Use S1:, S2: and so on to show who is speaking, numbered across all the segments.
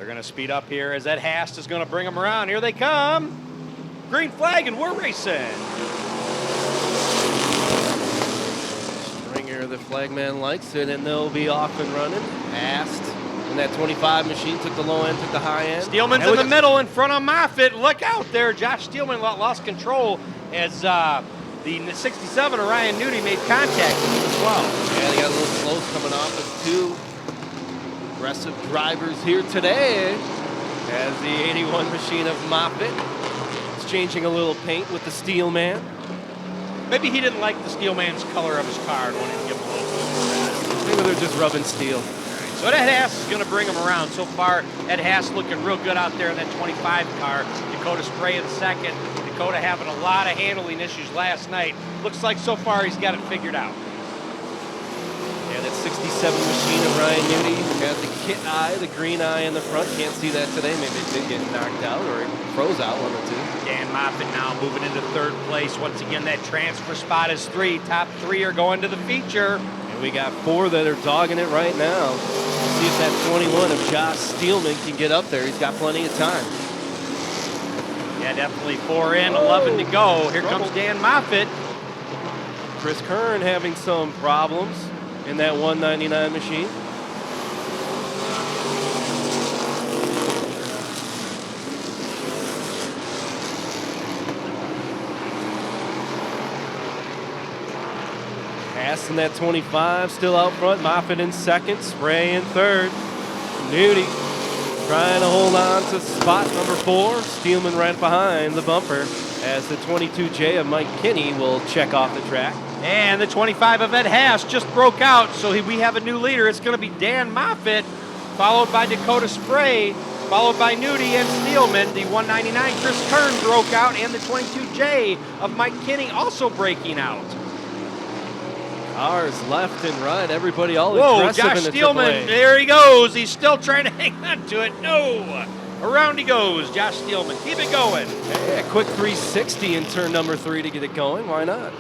S1: They're going to speed up here as Ed Hast is going to bring them around. Here they come. Green flag, and we're racing.
S2: Stringer, the flagman, likes it, and they'll be off and running. Hast. And that 25 machine took the low end, took the high end.
S1: Steelman's in the middle in front of Moffitt. Look out there. Josh Steelman lost control as the 67 of Ryan Nudie made contact with him as well.
S2: Yeah, they got a little close coming off of two aggressive drivers here today as the 81 machine of Moffitt is changing a little paint with the Steelman.
S1: Maybe he didn't like the Steelman's color of his car and wanted to give him a little.
S2: Maybe they're just rubbing steel.
S1: So Ed Haas is going to bring him around. So far, Ed Haas looking real good out there in that 25 car. Dakota Spray in second. Dakota having a lot of handling issues last night. Looks like so far he's got it figured out.
S2: Yeah, that 67 machine of Ryan Nudie got the kit eye, the green eye in the front. Can't see that today. Maybe it did get knocked out or it froze out one or two.
S1: Dan Moffitt now moving into third place. Once again, that transfer spot is 3. Top 3 are going to the feature.
S2: And we got 4 that are dogging it right now. See if that 21 of Josh Steelman can get up there. He's got plenty of time.
S1: Yeah, definitely 4 in, 11 to go. Here comes Dan Moffitt.
S2: Chris Kern having some problems in that 199 machine. Haas in that 25, still out front. Moffitt in second, Spray in third. Nudie trying to hold on to spot number 4. Steelman right behind the bumper as the 22J of Mike Kinney will check off the track.
S1: And the 25 of Ed Haas just broke out, so we have a new leader. It's going to be Dan Moffitt, followed by Dakota Spray, followed by Nudie and Steelman. The 199 Chris Kern broke out, and the 22J of Mike Kinney also breaking out.
S2: Cars left and right, everybody all
S1: Whoa,
S2: aggressive
S1: Josh
S2: in the
S1: Steelman,
S2: AAA.
S1: there he goes. He's still trying to hang on to it. No, around he goes, Josh Steelman. Keep it going.
S2: Hey, a quick 360 in turn number 3 to get it going. Why not?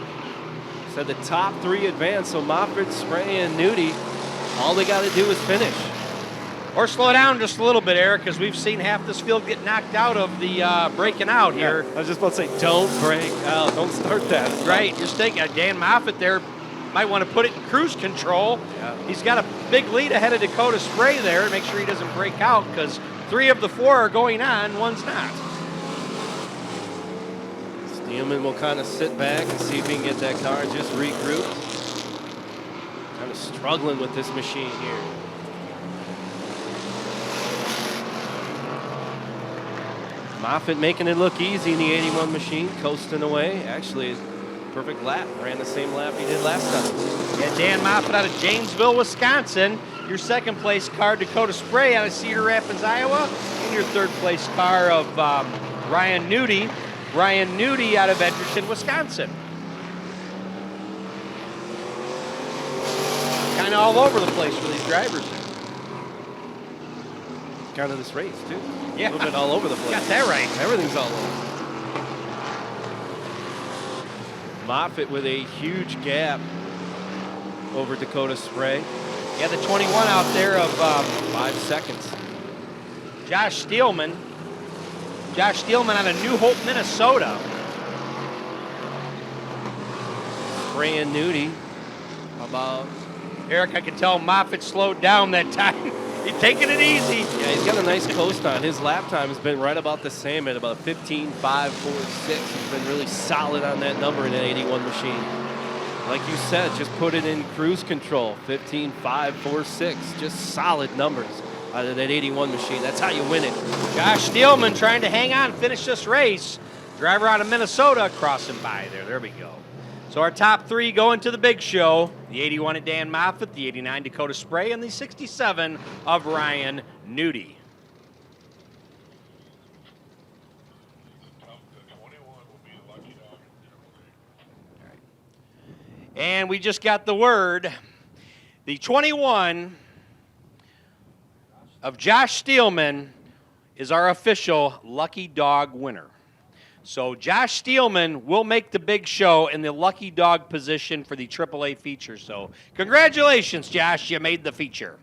S2: Said the top 3 advance, so Moffitt, Spray, and Nudie, all they got to do is finish.
S1: Or slow down just a little bit, Eric, because we've seen half this field get knocked out of the breaking out here.
S2: I was just about to say, don't break out. Don't start that.
S1: Right, just think Dan Moffitt there might want to put it in cruise control. Yeah. He's got a big lead ahead of Dakota Spray there and make sure he doesn't break out because 3 of the 4 are going on, 1's not.
S2: Steelman will kind of sit back and see if he can get that car just regrouped. Kind of struggling with this machine here. Moffitt making it look easy in the 81 machine, coasting away. Actually, perfect lap. Ran the same lap he did last time.
S1: Yeah, Dan Moffitt out of Janesville, Wisconsin. Your second place car, Dakota Spray out of Cedar Rapids, Iowa. And your third place car of Ryan Nudie. Ryan Nudie out of Edgerton, Wisconsin. Kind of all over the place for these drivers.
S2: Kind of this race, too.
S1: Yeah.
S2: A little bit all over the place.
S1: Got that right.
S2: Everything's all over. Moffitt with a huge gap over Dakota Spray.
S1: Yeah, the 21 out there of
S2: 5 seconds.
S1: Josh Steelman. Josh Steelman out of New Hope, Minnesota.
S2: Spray and Nudie. How about?
S1: Eric, I can tell Moffitt slowed down that time. He's taking it easy.
S2: Yeah, he's got a nice coast on. His lap time has been right about the same at about 15.546. He's been really solid on that number in that 81 machine. Like you said, just put it in cruise control. 15.546. Just solid numbers out of that 81 machine. That's how you win it.
S1: Josh Steelman trying to hang on, finish this race. Driver out of Minnesota crossing by there. There we go. So our top 3 going to the big show. The 81 of Dan Moffitt, the 89 Dakota Spray, and the 67 of Ryan Nudie. And we just got the word. The 21 of Josh Steelman is our official Lucky Dog winner. So Josh Steelman will make the big show in the Lucky Dog position for the AAA feature. So congratulations, Josh, you made the feature.